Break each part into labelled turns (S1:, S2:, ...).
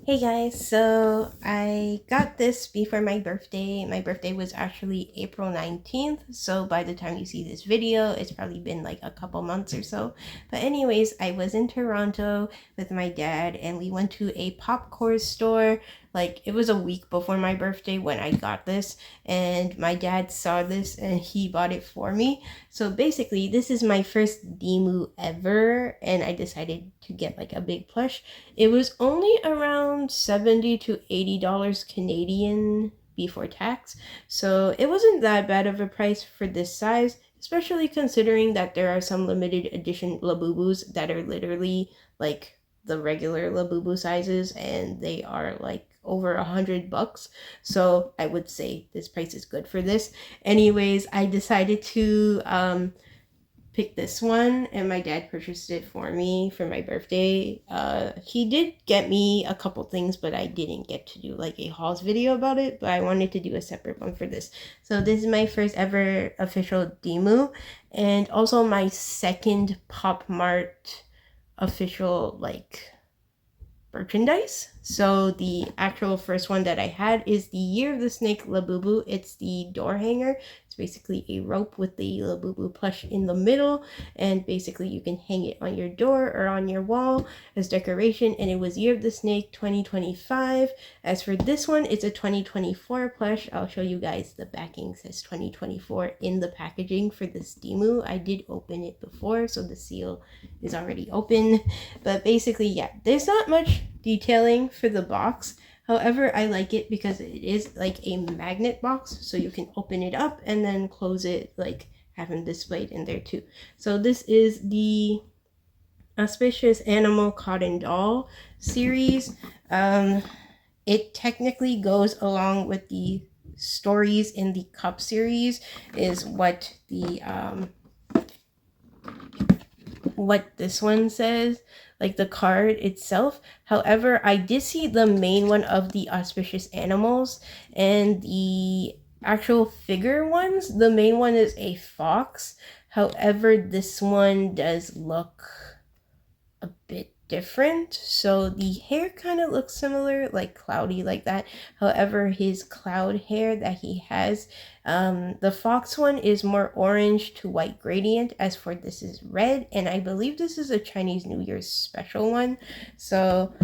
S1: Hey guys, so I got this before my birthday. My birthday was actually April 19th, so by the time you see this video, it's probably been like a couple months or so. But anyways, I was in Toronto with my dad and we went to a popcorn store. Like it was a week before my birthday when I got this, and my dad saw this and he bought it for me. So basically, this is my first Dimoo ever, and I decided to get like a big plush. It was only around 70 to $80 Canadian before tax. So it wasn't that bad of a price for this size, especially considering that there are some limited edition Labubus that are literally like the regular Labubu sizes and they are like over $100. So I would say this price is good for this. Anyways, I decided to picked this one and my dad purchased it for me for my birthday. He did get me a couple things, but I didn't get to do like a hauls video about it, but I wanted to do a separate one for this. So this is my first ever official Dimoo and also my second Pop Mart official like merchandise. So the actual first one that I had is the Year of the Snake Labubu. It's the door hanger. It's basically a rope with the Labubu plush in the middle, and basically you can hang it on your door or on your wall as decoration. And it was Year of the Snake 2025. As for this one, it's a 2024 plush. I'll show you guys the backing says 2024 in the packaging for this Dimoo. I did open it before, so the seal is already open. But basically, yeah, there's not much detailing for the box. However, I like it because it is like a magnet box, so you can open it up and then close it, like have them displayed in there too. So this is the Auspicious Animal Cotton Doll series. It technically goes along with the stories in the Cup series, is what this one says, like the card itself. However, I did see the main one of the auspicious animals and the actual figure ones. The main one is a fox. However, this one does look a bit different. So the hair kind of looks similar, like cloudy like that. However, his cloud hair that he has, the fox one is more orange to white gradient. As for this is red, and I believe this is a Chinese New Year's special one. So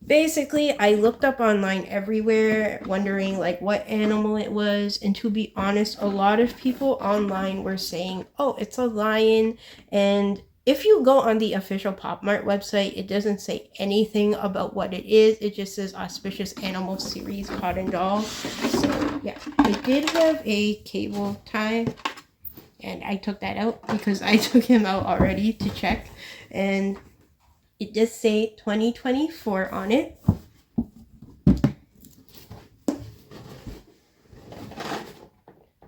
S1: basically I looked up online everywhere wondering like what animal it was, and to be honest, a lot of people online were saying, oh, it's a lion. And if you go on the official Pop Mart website, it doesn't say anything about what it is. It just says Auspicious Animal Series Cotton Doll. So yeah, it did have a cable tie, and I took that out because I took him out already to check, and it does say 2024 on it.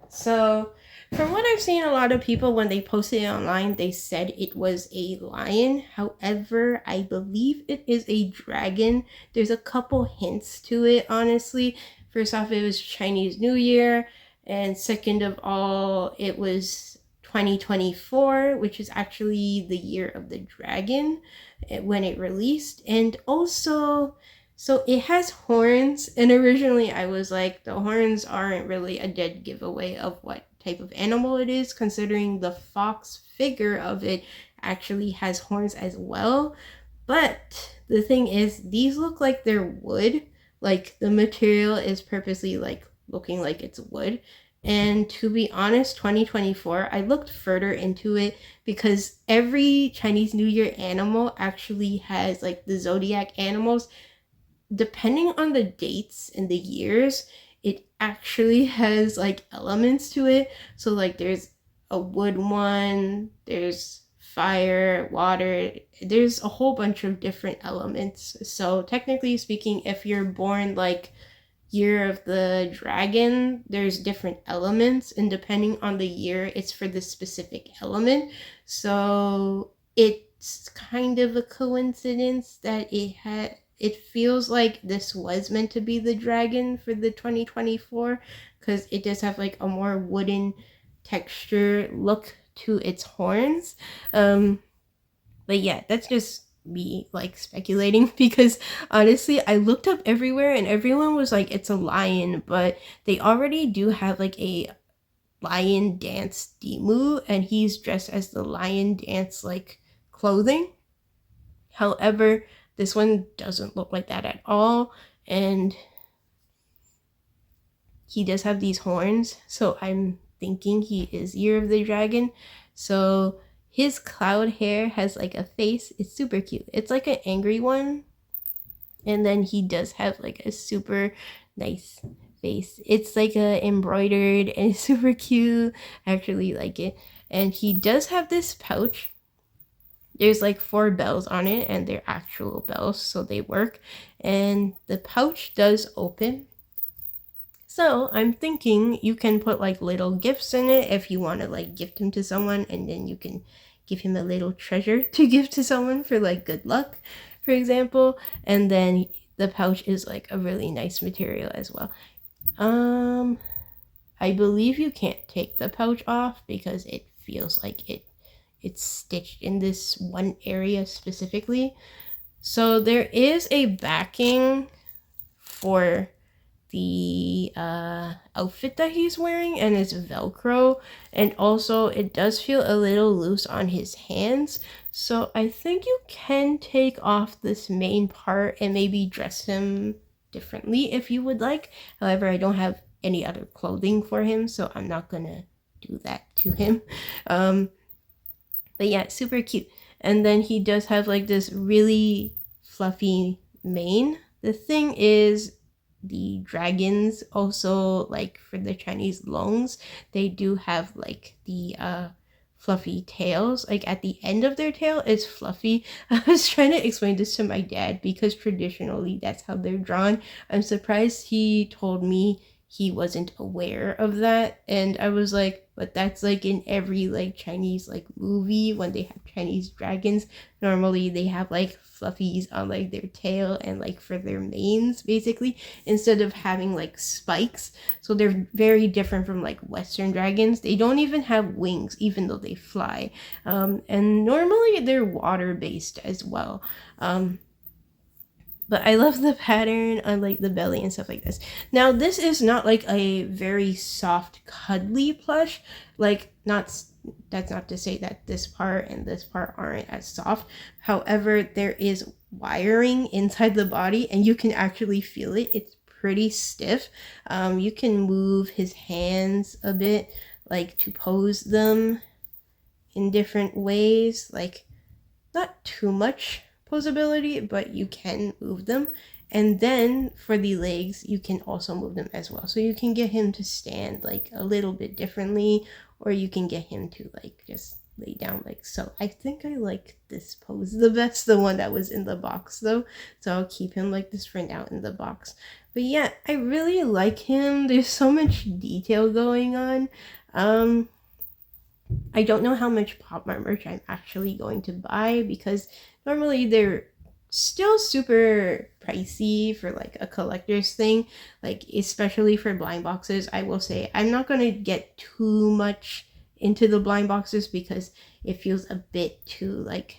S1: So, from what I've seen, a lot of people, when they posted it online, they said it was a lion. However, I believe it is a dragon. There's a couple hints to it, honestly. First off, it was Chinese New Year. And second of all, it was 2024, which is actually the year of the dragon when it released. And also, so it has horns, and originally I was like, the horns aren't really a dead giveaway of what type of animal it is, considering the fox figure of it actually has horns as well. But the thing is, these look like they're wood. Like the material is purposely like looking like it's wood. And to be honest, 2024, I looked further into it because every Chinese New Year animal actually has like the zodiac animals. Depending on the dates and the years, it actually has like elements to it. So like there's a wood one, there's fire, water, there's a whole bunch of different elements. So technically speaking, if you're born like year of the dragon, there's different elements, and depending on the year, it's for the specific element. So it's kind of a coincidence that it feels like this was meant to be the dragon for the 2024, because it does have like a more wooden texture look to its horns. But yeah, that's just me like speculating because honestly I looked up everywhere and everyone was like it's a lion, but they already do have like a lion dance Dimoo and he's dressed as the lion dance like clothing. However, this one doesn't look like that at all, and he does have these horns, so I'm thinking he is Year of the Dragon. So his cloud hair has like a face. It's super cute. It's like an angry one. And then he does have like a super nice face. It's like a embroidered and it's super cute. I actually like it. And he does have this pouch. There's like 4 bells on it and they're actual bells, so they work. And the pouch does open. So I'm thinking you can put like little gifts in it if you want to like gift him to someone, and then you can give him a little treasure to give to someone for like good luck, for example. And then the pouch is like a really nice material as well. I believe you can't take the pouch off because it feels like it's stitched in this one area specifically. So there is a backing for the outfit that he's wearing, and it's Velcro, and also it does feel a little loose on his hands, so I think you can take off this main part and maybe dress him differently if you would like. However, I don't have any other clothing for him, so I'm not gonna do that to him. But yeah, super cute. And then he does have like this really fluffy mane. The thing is, the dragons also, like for the Chinese longs, they do have like the fluffy tails. Like at the end of their tail is fluffy. I was trying to explain this to my dad because traditionally that's how they're drawn. I'm surprised he told me he wasn't aware of that, and I was like, but that's like in every like Chinese like movie when they have Chinese dragons, normally they have like fluffies on like their tail and like for their manes basically, instead of having like spikes. So they're very different from like Western dragons. They don't even have wings even though they fly, and normally they're water based as well. But I love the pattern on like the belly and stuff like this. Now this is not like a very soft cuddly plush, like not, that's not to say that this part and this part aren't as soft. However, there is wiring inside the body and you can actually feel it. It's pretty stiff. You can move his hands a bit, like to pose them in different ways, like not too much posability, but you can move them. And then for the legs, you can also move them as well. So you can get him to stand like a little bit differently, or you can get him to like just lay down like so. I think I like this pose the best, the one that was in the box though. So I'll keep him like this for now in the box. But yeah, I really like him. There's so much detail going on. I don't know how much Pop Mart merch I'm actually going to buy because normally they're still super pricey for like a collector's thing, like especially for blind boxes. I will say I'm not going to get too much into the blind boxes because it feels a bit too like,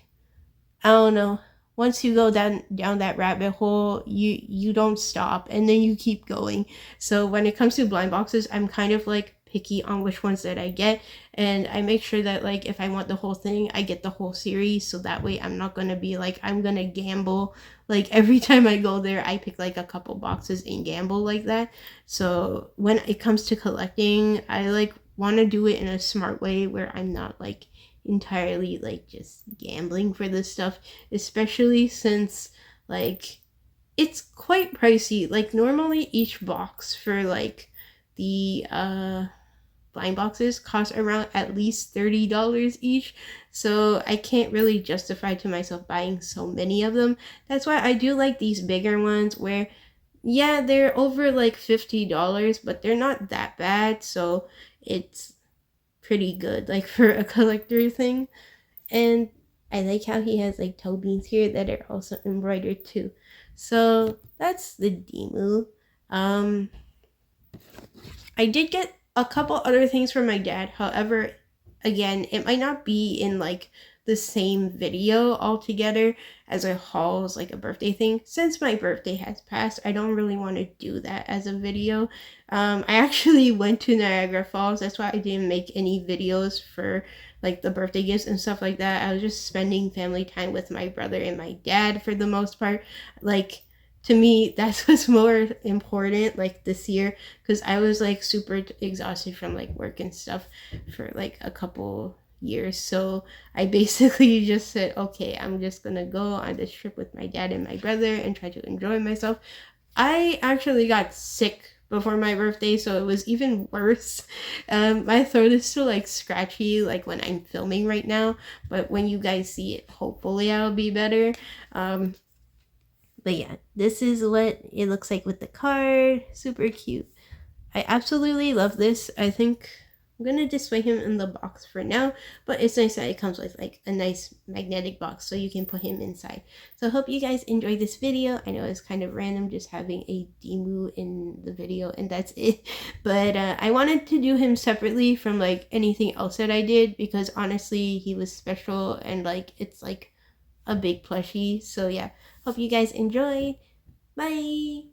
S1: I don't know, once you go down that rabbit hole, you don't stop and then you keep going. So when it comes to blind boxes, I'm kind of like picky on which ones that I get, and I make sure that like if I want the whole thing, I get the whole series, so that way I'm not gonna be like, I'm gonna gamble like every time I go there I pick like a couple boxes and gamble like that. So when it comes to collecting, I like want to do it in a smart way where I'm not like entirely like just gambling for this stuff, especially since like it's quite pricey. Like normally each box for like the blind boxes cost around at least $30 each, so I can't really justify to myself buying so many of them. That's why I do like these bigger ones where, yeah, they're over like $50, but they're not that bad, so it's pretty good like for a collector thing. And I like how he has like toe beans here that are also embroidered too. So that's the Dimoo. I did get a couple other things from my dad. However, again, it might not be in like the same video altogether as a haul, as like a birthday thing. Since my birthday has passed, I don't really want to do that as a video. I actually went to Niagara Falls. That's why I didn't make any videos for like the birthday gifts and stuff like that. I was just spending family time with my brother and my dad for the most part. Like, to me, that's what's more important like this year, because I was like super exhausted from like work and stuff for like a couple years. So I basically just said, okay, I'm just gonna go on this trip with my dad and my brother and try to enjoy myself. I actually got sick before my birthday, so it was even worse. My throat is still like scratchy, like when I'm filming right now, but when you guys see it, hopefully I'll be better. But yeah, this is what it looks like with the card. Super cute. I absolutely love this. I think I'm gonna display him in the box for now, but it's nice that it comes with like a nice magnetic box so you can put him inside. So I hope you guys enjoyed this video. I know it's kind of random just having a Dimoo in the video and that's it, but I wanted to do him separately from like anything else that I did, because honestly he was special and like it's like a big plushie. So yeah, hope you guys enjoy. Bye.